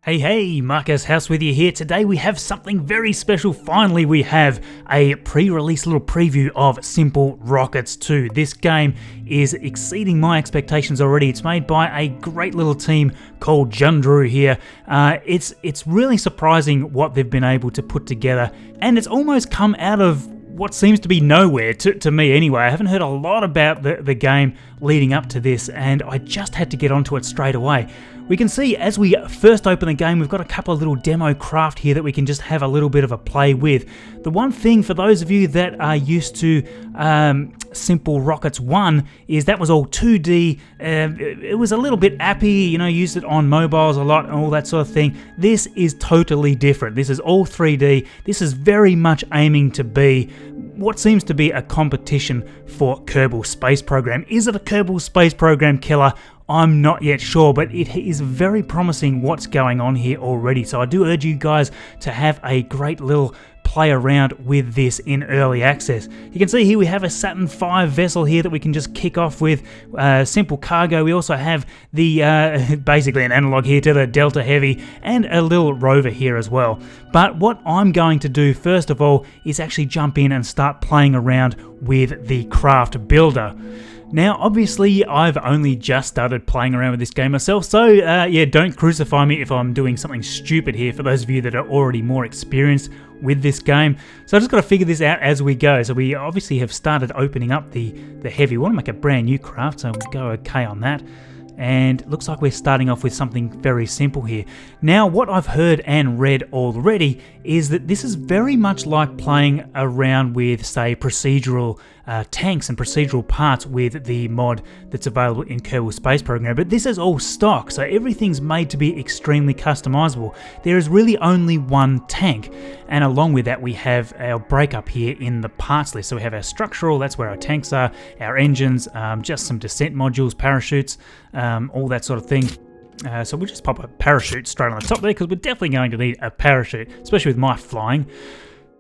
Hey, Marcus House with you here. Today we have something very special. Finally, we have a pre-release little preview of Simplerockets 2. This game is exceeding my expectations already. It's made by a great little team called Jundrew here. It's really surprising what they've been able to put together, and it's almost come out of what seems to be nowhere, to me anyway. I haven't heard a lot about the game leading up to this, and I just had to get onto it straight away. We can see as we first open the game, we've got a couple of little demo craft here that we can just have a little bit of a play with. The one thing for those of you that are used to Simplerockets 1 is that was all 2D. It was a little bit appy, used it on mobiles a lot and all that sort of thing. This is totally different. This is all 3D. This is very much aiming to be what seems to be a competition for Kerbal Space Program. Is it a Kerbal Space Program killer? I'm not yet sure, but it is very promising what's going on here already. So I do urge you guys to have a great little play around with this in early access. You can see here we have a Saturn V vessel here that we can just kick off with simple cargo. We also have the basically an analog here to the Delta Heavy and a little rover here as well. But what I'm going to do first of all is actually jump in and start playing around with the craft builder. Now, obviously, I've only just started playing around with this game myself, so yeah, don't crucify me if I'm doing something stupid here for those of you that are already more experienced with this game. So I've just got to figure this out as we go. So we obviously have started opening up the Heavy. We want to make a brand new craft, so we'll go okay on that. And it looks like we're starting off with something very simple here. Now, what I've heard and read already is that this is very much like playing around with, say, procedural tanks and procedural parts with the mod that's available in Kerbal Space Program. But this is all stock, so everything's made to be extremely customizable. There is really only one tank, and along with that we have our breakup here in the parts list. So we have our structural, that's where our tanks are, our engines, just some descent modules, parachutes, all that sort of thing. So we'll just pop a parachute straight on the top there because we're definitely going to need a parachute, especially with my flying.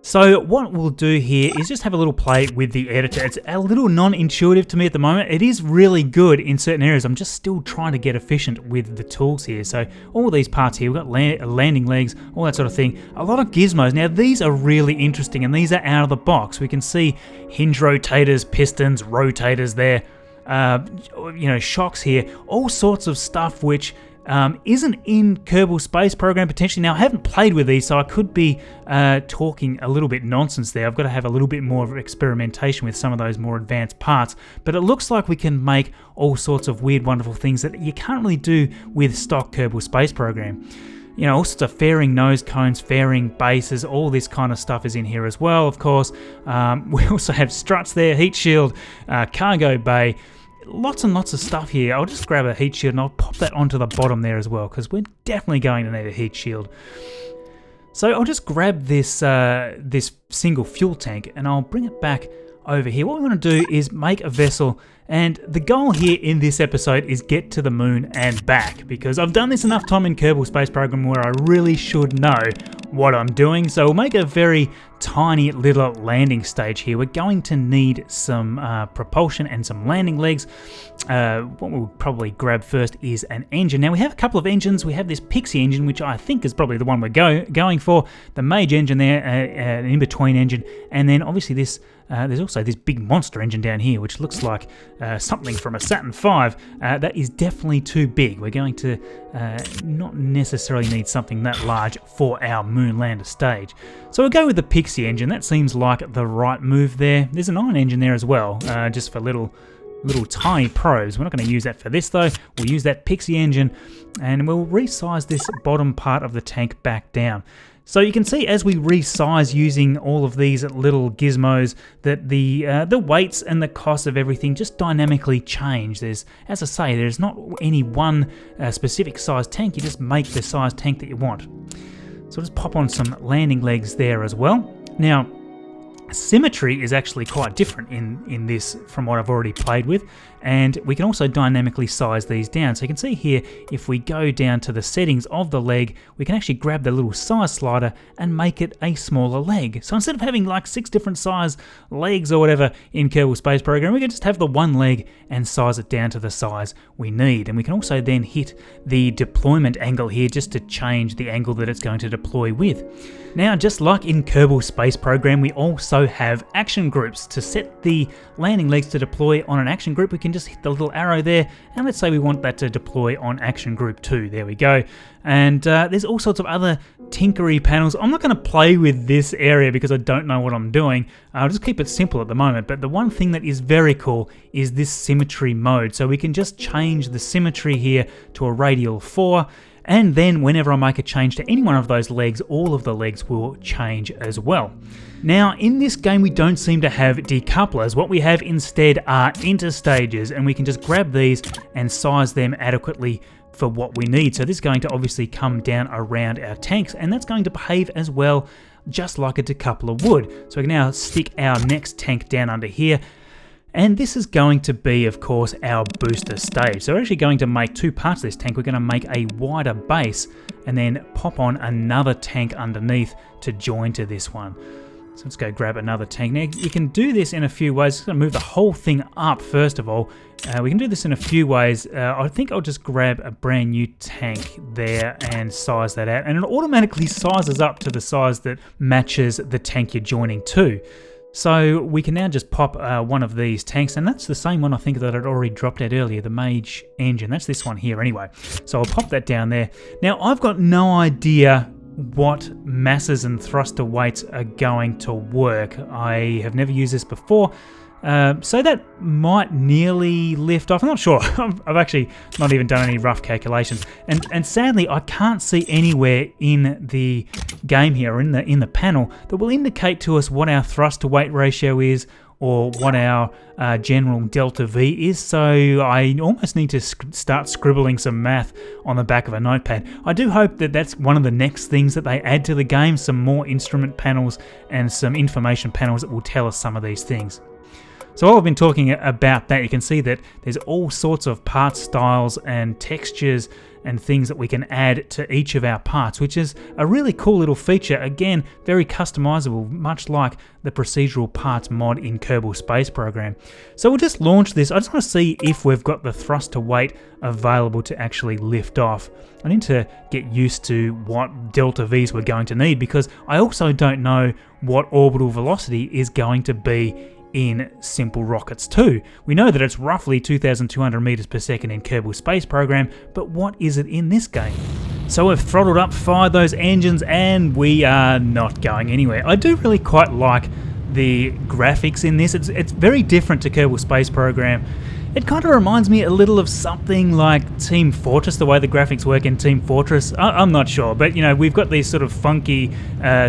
So what we'll do here is just have a little play with the editor. It's a little non-intuitive to me at the moment. It is really good in certain areas. I'm just still trying to get efficient with the tools here. So all these parts here, we've got landing legs, all that sort of thing. A lot of gizmos. Now these are really interesting and these are out of the box. We can see hinge rotators, pistons, rotators there. Shocks here, all sorts of stuff which isn't in Kerbal Space Program potentially. Now I haven't played with these, so I could be talking a little bit nonsense there. I've got to have a little bit more of experimentation with some of those more advanced parts, but it looks like we can make all sorts of weird, wonderful things that you can't really do with stock Kerbal Space Program. All sorts of fairing nose cones, fairing bases, all this kind of stuff is in here as well, of course. We also have struts there, heat shield, cargo bay, lots and lots of stuff here. I'll just grab a heat shield and I'll pop that onto the bottom there as well, because we're definitely going to need a heat shield. So I'll just grab this this single fuel tank and I'll bring it back over here. What we want to do is make a vessel, and the goal here in this episode is get to the moon and back, because I've done this enough time in Kerbal Space Program where I really should know what I'm doing. So we'll make a very tiny little landing stage here. We're going to need some propulsion and some landing legs. What we'll probably grab first is an engine. Now we have a couple of engines. We have this Pixie Engine, which I think is probably the one we're going for. The Mage engine there, an in-between engine, and then obviously this there's also this big monster engine down here, which looks like something from a Saturn V. That is definitely too big. We're going to not necessarily need something that large for our moon lander stage. So we'll go with the Pixie Engine. That seems like the right move there. There's an iron engine there as well, just for little tiny probes. We're not going to use that for this though. We'll use that Pixie Engine and we'll resize this bottom part of the tank back down. So you can see as we resize using all of these little gizmos that the weights and the cost of everything just dynamically change. There's, as I say, there's not any one specific size tank. You just make the size tank that you want. So just pop on some landing legs there as well. Now, Symmetry is actually quite different in this from what I've already played with, and we can also dynamically size these down. So you can see here, if we go down to the settings of the leg, we can actually grab the little size slider and make it a smaller leg. So instead of having like 6 different size legs or whatever in Kerbal Space Program, we can just have the one leg and size it down to the size we need. And we can also then hit the deployment angle here just to change the angle that it's going to deploy with. Now, just like in Kerbal Space Program, we also have action groups. To set the landing legs to deploy on an action group, we can just hit the little arrow there, and let's say we want that to deploy on action group 2. There we go. And there's all sorts of other tinkery panels. I'm not going to play with this area because I don't know what I'm doing. I'll just keep it simple at the moment. But the one thing that is very cool is this symmetry mode. So we can just change the symmetry here to a radial 4. And then whenever I make a change to any one of those legs, all of the legs will change as well. Now, in this game, we don't seem to have decouplers. What we have instead are interstages, and we can just grab these and size them adequately for what we need. So this is going to obviously come down around our tanks, and that's going to behave as well just like a decoupler would. So we can now stick our next tank down under here. And this is going to be, of course, our booster stage. So we're actually going to make 2 parts of this tank. We're going to make a wider base and then pop on another tank underneath to join to this one. So let's go grab another tank. Now, you can do this in a few ways. I'm going to move the whole thing up first of all. We can do this in a few ways. I think I'll just grab a brand new tank there and size that out. And it automatically sizes up to the size that matches the tank you're joining to. So we can now just pop one of these tanks, and that's the same one I think that I'd already dropped out earlier, the Mage Engine. That's this one here anyway. So I'll pop that down there. Now, I've got no idea what masses and thruster weights are going to work. I have never used this before. So that might nearly lift off. I'm not sure. I've actually not even done any rough calculations. And sadly, I can't see anywhere in the game here, or in the panel, that will indicate to us what our thrust to weight ratio is, or what our general delta V is. So I almost need to start scribbling some math on the back of a notepad. I do hope that that's one of the next things that they add to the game, some more instrument panels and some information panels that will tell us some of these things. So while I've been talking about that, you can see that there's all sorts of part styles and textures and things that we can add to each of our parts, which is a really cool little feature. Again, very customizable, much like the procedural parts mod in Kerbal Space Program. So we'll just launch this. I just want to see if we've got the thrust to weight available to actually lift off. I need to get used to what delta V's we're going to need, because I also don't know what orbital velocity is going to be in Simplerockets 2. We know that it's roughly 2,200 meters per second in Kerbal Space Program, but what is it in this game? So we've throttled up, fired those engines, and we are not going anywhere. I do really quite like the graphics in this. It's very different to Kerbal Space Program. It kind of reminds me a little of something like Team Fortress, the way the graphics work in Team Fortress. I'm not sure, but you know, we've got these sort of funky,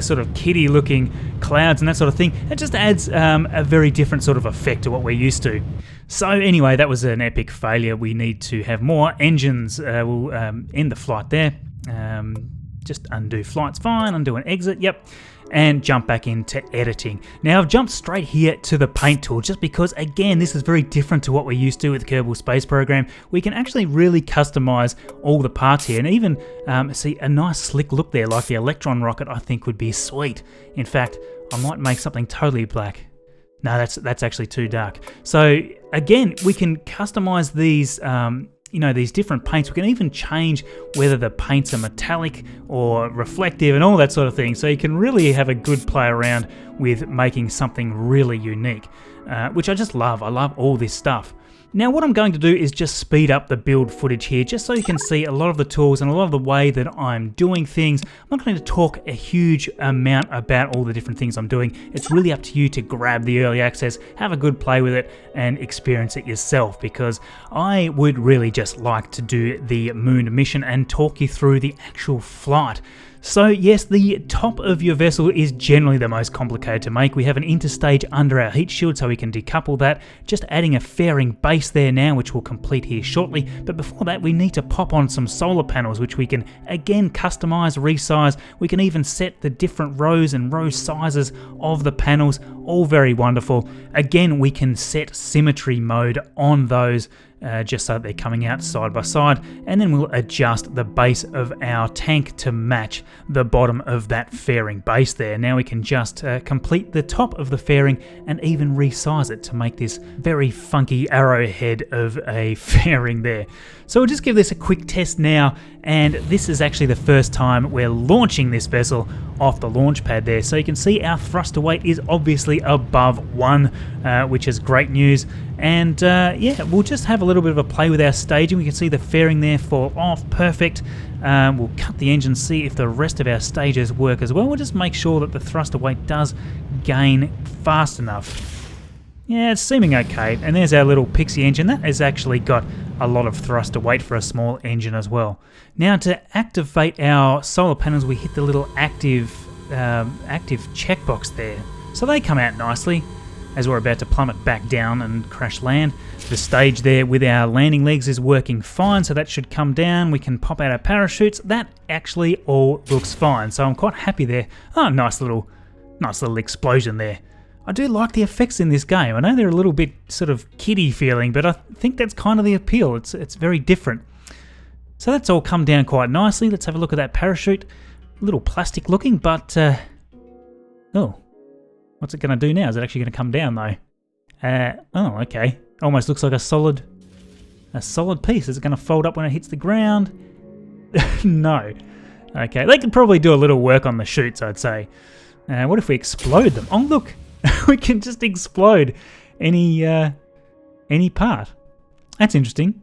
sort of kiddie looking clouds and that sort of thing. It just adds a very different sort of effect to what we're used to. So anyway, that was an epic failure. We need to have more engines. We'll end the flight there. Just undo flight's fine, undo an exit, yep. And jump back into editing. Now I've jumped straight here to the paint tool just because, again, this is very different to what we're used to with Kerbal Space Program. We can actually really customize all the parts here and even see a nice slick look there, like the Electron rocket I think would be sweet. In fact, I might make something totally black. No, that's actually too dark. So again, we can customize these these different paints. We can even change whether the paints are metallic or reflective and all that sort of thing. So you can really have a good play around with making something really unique, which I just love. I love all this stuff. Now what I'm going to do is just speed up the build footage here just so you can see a lot of the tools and a lot of the way that I'm doing things. I'm not going to talk a huge amount about all the different things I'm doing. It's really up to you to grab the early access, have a good play with it and experience it yourself, because I would really just like to do the moon mission and talk you through the actual flight. So yes, the top of your vessel is generally the most complicated to make. We have an interstage under our heat shield so we can decouple that, just adding a fairing base there now, which we'll complete here shortly. But before that, we need to pop on some solar panels, which we can again customize, resize. We can even set the different rows and row sizes of the panels, all very wonderful. Again, we can set symmetry mode on those just so that they're coming out side by side, and then we'll adjust the base of our tank to match the bottom of that fairing base there. Now we can just complete the top of the fairing and even resize it to make this very funky arrowhead of a fairing there. So we'll just give this a quick test now, and this is actually the first time we're launching this vessel off the launch pad there. So you can see our thruster weight is obviously above 1, which is great news. And yeah, we'll just have a little bit of a play with our staging. We can see the fairing there fall off, perfect. We'll cut the engine, see if the rest of our stages work as well. We'll just make sure that the thruster weight does gain fast enough. Yeah, it's seeming okay. And there's our little Pixie engine. That has actually got a lot of thruster weight for a small engine as well. Now to activate our solar panels, we hit the little active checkbox there. So they come out nicely as we're about to plummet back down and crash land. The stage there with our landing legs is working fine, so that should come down. We can pop out our parachutes. That actually all looks fine, so I'm quite happy there. Oh, nice little explosion there. I do like the effects in this game. I know they're a little bit sort of kiddie feeling, but I think that's kind of the appeal. It's very different. So that's all come down quite nicely. Let's have a look at that parachute. A little plastic looking, but oh, what's it going to do now? Is it actually going to come down though? Oh, okay. Almost looks like a solid piece. Is it going to fold up when it hits the ground? No. Okay, they could probably do a little work on the chutes, I'd say. What if we explode them? Oh, look. We can just explode any part. That's interesting.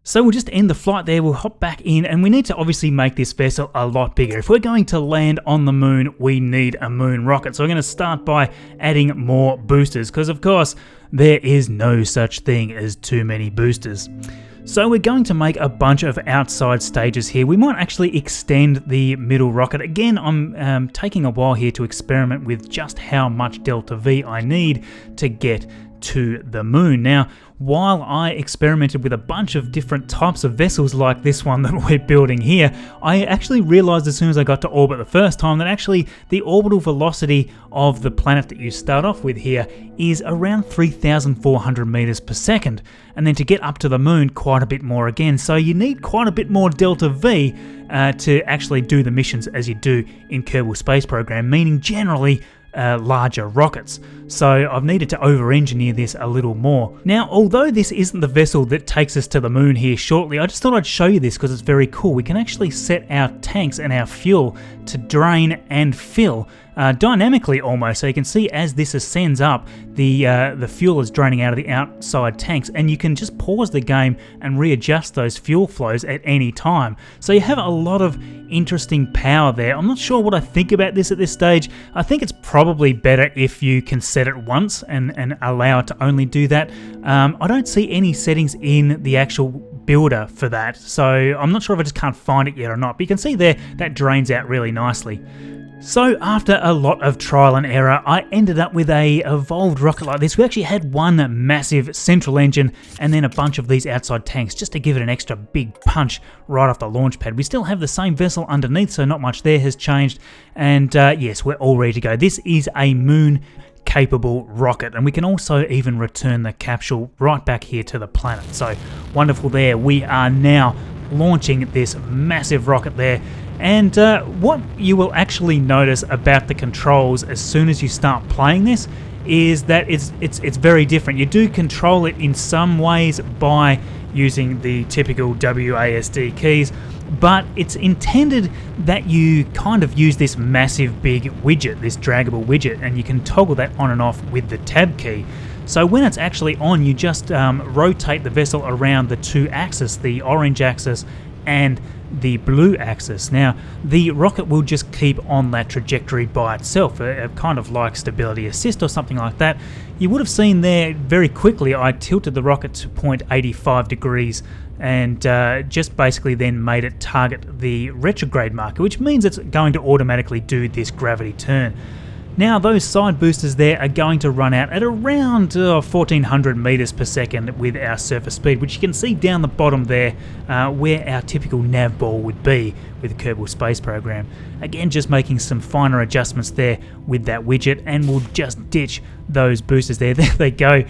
So we'll just end the flight there, we'll hop back in, and we need to obviously make this vessel a lot bigger. If we're going to land on the moon, we need a moon rocket. So we're going to start by adding more boosters, because of course, there is no such thing as too many boosters. So we're going to make a bunch of outside stages here. We might actually extend the middle rocket. Again, I'm taking a while here to experiment with just how much delta V I need to get to the moon. Now, while I experimented with a bunch of different types of vessels like this one that we're building here, I actually realized as soon as I got to orbit the first time that actually the orbital velocity of the planet that you start off with here is around 3,400 meters per second. And then to get up to the moon, quite a bit more again. So you need quite a bit more delta V to actually do the missions as you do in Kerbal Space Program, meaning generally larger rockets. So I've needed to over-engineer this a little more. Now, although this isn't the vessel that takes us to the moon here shortly, I just thought I'd show you this because it's very cool. We can actually set our tanks and our fuel to drain and fill dynamically almost. So you can see as this ascends up, the fuel is draining out of the outside tanks, and you can just pause the game and readjust those fuel flows at any time. So you have a lot of interesting power there. I'm not sure what I think about this at this stage. I think it's probably better if you can set it once and allow it to only do that. I don't see any settings in the actual builder for that, so I'm not sure if I just can't find it yet or not, but you can see there that drains out really nicely. So after a lot of trial and error, I ended up with a evolved rocket like this. We actually had one massive central engine and then a bunch of these outside tanks just to give it an extra big punch right off the launch pad. We still have the same vessel underneath, so not much there has changed. And yes, we're all ready to go. This is a moon capable rocket, and we can also even return the capsule right back here to the planet. So wonderful there. We are now launching this massive rocket there. And what you will actually notice about the controls as soon as you start playing this is that it's very different. You do control it in some ways by using the typical WASD keys, but it's intended that you kind of use this massive big widget, this draggable widget, and you can toggle that on and off with the tab key. So when it's actually on, you just rotate the vessel around the two axes, the orange axis and the blue axis. Now, the rocket will just keep on that trajectory by itself, kind of like stability assist or something like that. You would have seen there very quickly I tilted the rocket to 0.85 degrees and just basically then made it target the retrograde marker, which means it's going to automatically do this gravity turn. Now those side boosters there are going to run out at around 1400 meters per second with our surface speed, which you can see down the bottom there where our typical nav ball would be with the Kerbal Space Program. Again, just making some finer adjustments there with that widget, and we'll just ditch those boosters there. There they go,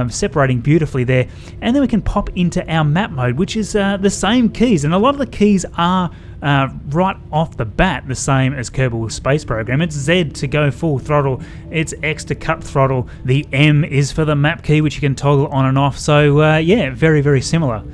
separating beautifully there. And then we can pop into our map mode, which is the same keys, and a lot of the keys are right off the bat the same as Kerbal Space Program. It's Z to go full throttle, it's X to cut throttle, the M is for the map key, which you can toggle on and off, so yeah, very, very similar.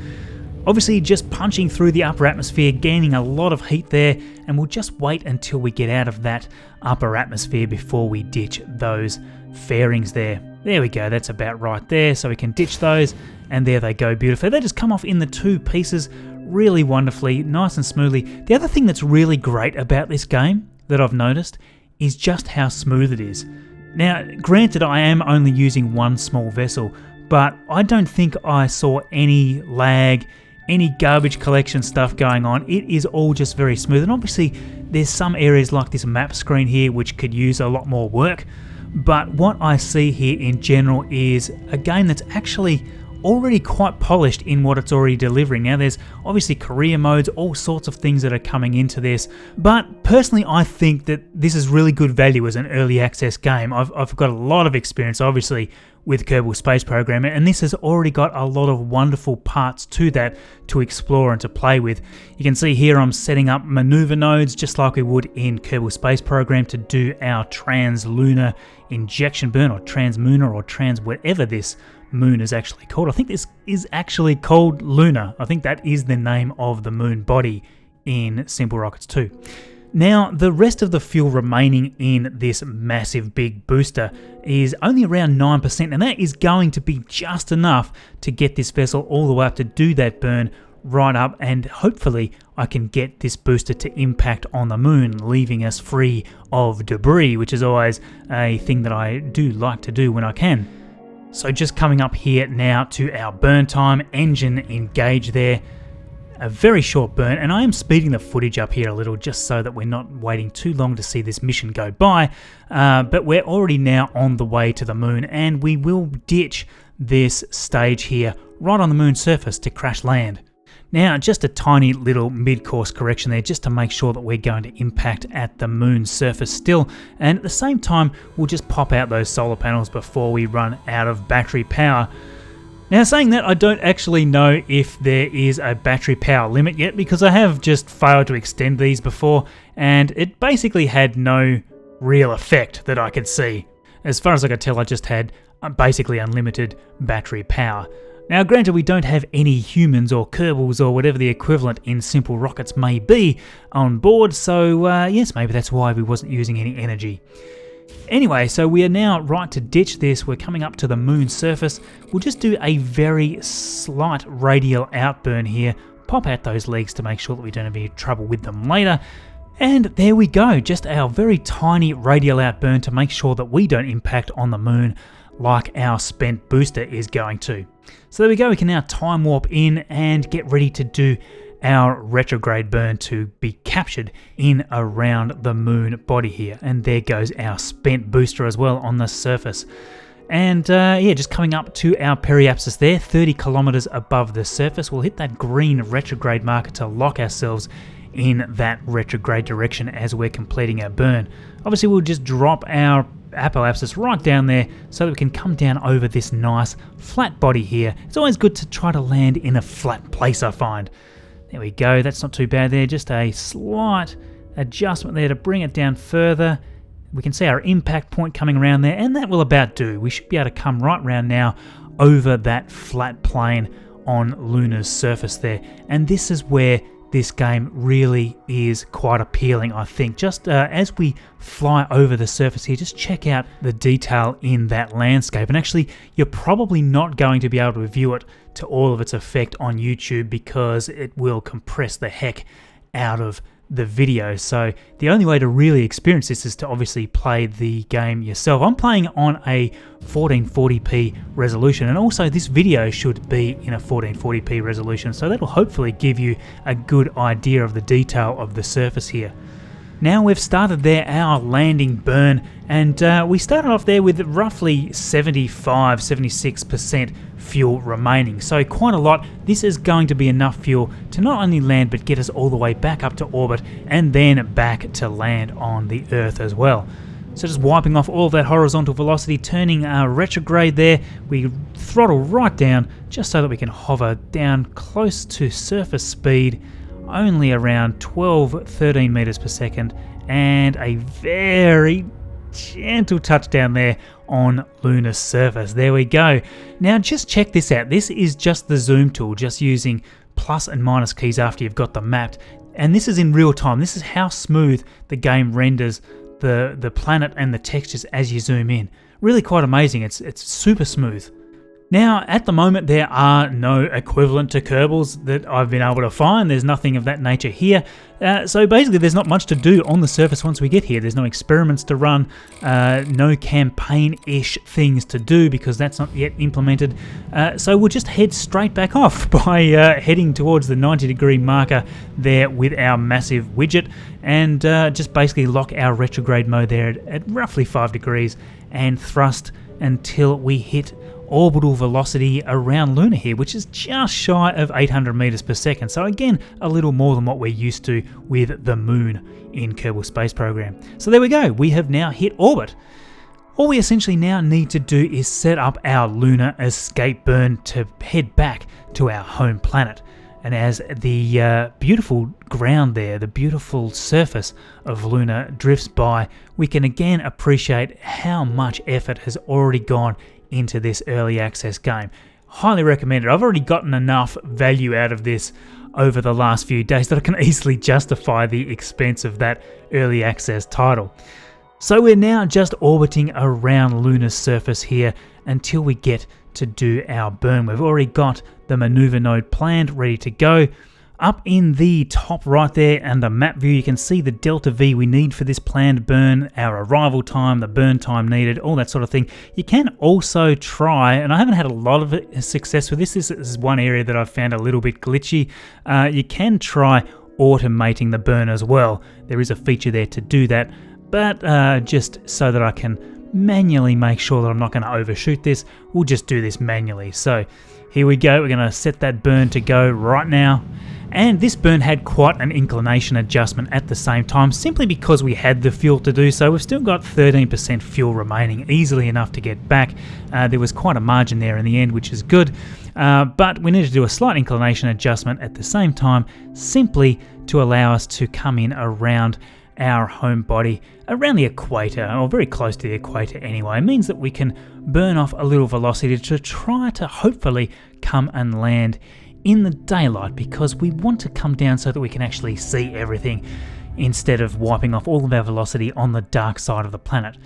Obviously just punching through the upper atmosphere, gaining a lot of heat there, and we'll just wait until we get out of that upper atmosphere before we ditch those fairings there. There we go, that's about right there, so we can ditch those, and there they go beautifully. They just come off in the two pieces really wonderfully, nice and smoothly. The other thing that's really great about this game that I've noticed is just how smooth it is. Now, granted, I am only using one small vessel, but I don't think I saw any lag, any garbage collection stuff going on. It is all just very smooth, and obviously there's some areas like this map screen here which could use a lot more work, but what I see here in general is a game that's actually already quite polished in what it's already delivering. Now there's obviously career modes, all sorts of things that are coming into this, but personally I think that this is really good value as an early access game. I've got a lot of experience obviously with Kerbal Space Program, and this has already got a lot of wonderful parts to that to explore and to play with. You can see here I'm setting up maneuver nodes just like we would in Kerbal Space Program to do our trans-lunar injection burn, or trans-lunar, or trans whatever this moon is actually called. I think this is actually called Lunar. I think that is the name of the moon body in Simplerockets 2. Now, the rest of the fuel remaining in this massive big booster is only around 9%, and that is going to be just enough to get this vessel all the way up to do that burn right up, and hopefully I can get this booster to impact on the moon, leaving us free of debris, which is always a thing that I do like to do when I can. So just coming up here now to our burn time, engine engage there. A very short burn, and I am speeding the footage up here a little just so that we're not waiting too long to see this mission go by, but we're already now on the way to the moon, and we will ditch this stage here right on the moon's surface to crash land. Now, just a tiny little mid-course correction there just to make sure that we're going to impact at the moon's surface still, and at the same time we'll just pop out those solar panels before we run out of battery power. Now, saying that, I don't actually know if there is a battery power limit yet, because I have just failed to extend these before and it basically had no real effect that I could see. As far as I could tell, I just had basically unlimited battery power. Now, granted, we don't have any humans or Kerbals or whatever the equivalent in Simplerockets may be on board, so yes, maybe that's why we wasn't using any energy. Anyway, so we are now right to ditch this. We're coming up to the moon's surface. We'll just do a very slight radial outburn here, pop out those legs to make sure that we don't have any trouble with them later. And there we go, just our very tiny radial outburn to make sure that we don't impact on the moon like our spent booster is going to. So there we go, we can now time warp in and get ready to do our retrograde burn to be captured in around the moon body here. And there goes our spent booster as well on the surface. And yeah, just coming up to our periapsis there, 30 kilometers above the surface. We'll hit that green retrograde marker to lock ourselves in that retrograde direction as we're completing our burn. Obviously, we'll just drop our apoapsis right down there so that we can come down over this nice flat body here. It's always good to try to land in a flat place, I find. There we go, that's not too bad there, just a slight adjustment there to bring it down further. We can see our impact point coming around there, and that will about do. We should be able to come right round now over that flat plane on Lunar's surface there. And this is where this game really is quite appealing, I think. Just as we fly over the surface here, just check out the detail in that landscape. And actually, you're probably not going to be able to view it to all of its effect on YouTube because it will compress the heck out of the video. So the only way to really experience this is to obviously play the game yourself. I'm playing on a 1440p resolution, and also this video should be in a 1440p resolution, so that'll hopefully give you a good idea of the detail of the surface here. Now we've started there our landing burn, and we started off there with roughly 75-76% fuel remaining, so quite a lot. This is going to be enough fuel to not only land but get us all the way back up to orbit and then back to land on the Earth as well. So just wiping off all of that horizontal velocity, turning our retrograde there, we throttle right down just so that we can hover down close to surface speed, only around 12-13 meters per second, and a very gentle touchdown there on Lunar's surface. There we go. Now just check this out. This is just the zoom tool, just using plus and minus keys after you've got them mapped, and this is in real time. This is how smooth the game renders the planet and the textures as you zoom in. Really quite amazing. It's super smooth. Now, at the moment, there are no equivalent to Kerbals that I've been able to find. There's nothing of that nature here. So basically, there's not much to do on the surface once we get here. There's no experiments to run, no campaign-ish things to do because that's not yet implemented. So we'll just head straight back off by heading towards the 90-degree marker there with our massive widget, and just basically lock our retrograde mode there at roughly 5 degrees and thrust until we hit orbital velocity around Lunar here, which is just shy of 800 meters per second. So again, a little more than what we're used to with the Moon in Kerbal Space Program. So there we go, we have now hit orbit. All we essentially now need to do is set up our lunar escape burn to head back to our home planet. And as the beautiful ground there, the beautiful surface of Lunar drifts by, we can again appreciate how much effort has already gone into this early access game. Highly recommended. I've already gotten enough value out of this over the last few days that I can easily justify the expense of that early access title. So we're now just orbiting around Lunar's surface here until we get to do our burn. We've already got the maneuver node planned, ready to go. Up in the top right there and the map view, you can see the delta V we need for this planned burn, our arrival time, the burn time needed, all that sort of thing. You can also try, and I haven't had a lot of success with this, this is one area that I've found a little bit glitchy, you can try automating the burn as well. There is a feature there to do that, but just so that I can manually make sure that I'm not going to overshoot this, we'll just do this manually. So here we go, we're going to set that burn to go right now. And this burn had quite an inclination adjustment at the same time, simply because we had the fuel to do so. We've still got 13% fuel remaining, easily enough to get back. There was quite a margin there in the end, which is good. But we need to do a slight inclination adjustment at the same time, simply to allow us to come in around our home body, around the equator, or very close to the equator anyway. It means that we can burn off a little velocity to try to hopefully come and land in the daylight, because we want to come down so that we can actually see everything instead of wiping off all of our velocity on the dark side of the planet.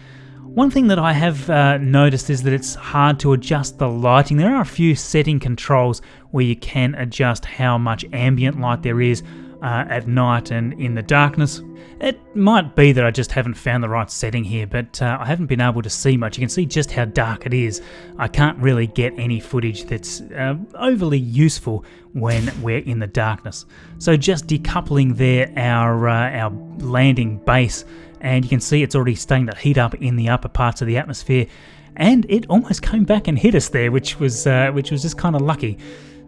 One thing that I have noticed is that it's hard to adjust the lighting. There are a few setting controls where you can adjust how much ambient light there is at night and in the darkness. It might be that I just haven't found the right setting here, but I haven't been able to see much. You can see just how dark it is. I can't really get any footage that's overly useful when we're in the darkness. So just decoupling there our landing base, and you can see it's already starting to heat up in the upper parts of the atmosphere, and it almost came back and hit us there, which was just kind of lucky.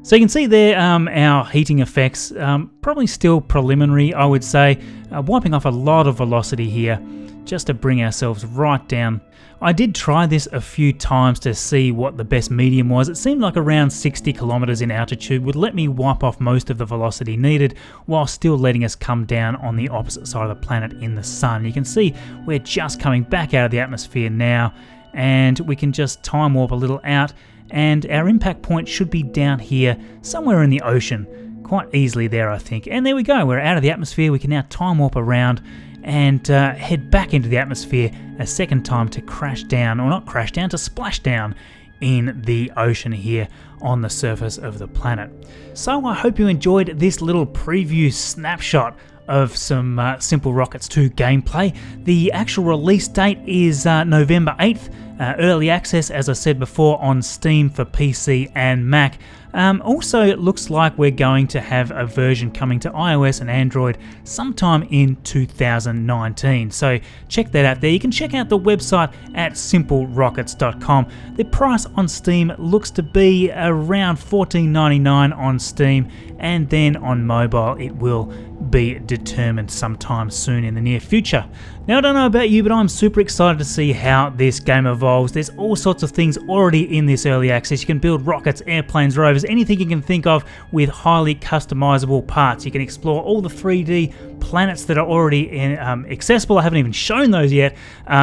So you can see there our heating effects, probably still preliminary, I would say, wiping off a lot of velocity here just to bring ourselves right down. I did try this a few times to see what the best medium was. It seemed like around 60 kilometers in altitude would let me wipe off most of the velocity needed while still letting us come down on the opposite side of the planet in the sun. You can see we're just coming back out of the atmosphere now, and we can just time warp a little out, and our impact point should be down here somewhere in the ocean, quite easily there I think. And there we go, we're out of the atmosphere. We can now time warp around and head back into the atmosphere a second time to crash down, or not crash down, to splash down in the ocean here on the surface of the planet. So I hope you enjoyed this little preview snapshot of some Simple Rockets 2 gameplay. The actual release date is November 8th. Early access, as I said before, on Steam for PC and Mac. Also, it looks like we're going to have a version coming to iOS and Android sometime in 2019. So check that out there. You can check out the website at simplerockets.com. The price on Steam looks to be around $14.99 on Steam, and then on mobile it will be determined sometime soon in the near future. Now, I don't know about you, but I'm super excited to see how this game evolves. There's all sorts of things already in this early access. You can build rockets, airplanes, rovers, anything you can think of with highly customizable parts. You can explore all the 3D planets that are already accessible. I haven't even shown those yet.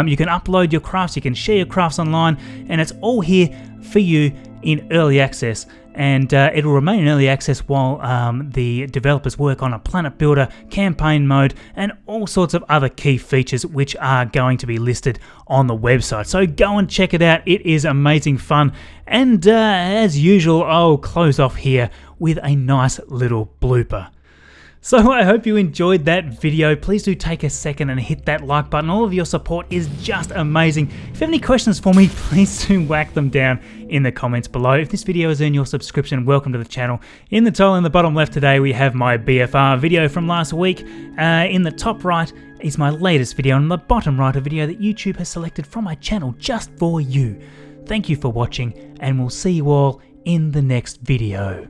You can upload your crafts, you can share your crafts online, and it's all here for you in early access. And it'll remain in early access while the developers work on a planet builder, campaign mode, and all sorts of other key features which are going to be listed on the website. So go and check it out. It is amazing fun. And as usual, I'll close off here with a nice little blooper. So I hope you enjoyed that video. Please do take a second and hit that like button. All of your support is just amazing. If you have any questions for me, please do whack them down in the comments below. If this video has earned your subscription, welcome to the channel. In the title in the bottom left today, we have my BFR video from last week. In the top right is my latest video, and in the bottom right, a video that YouTube has selected from my channel just for you. Thank you for watching, and we'll see you all in the next video.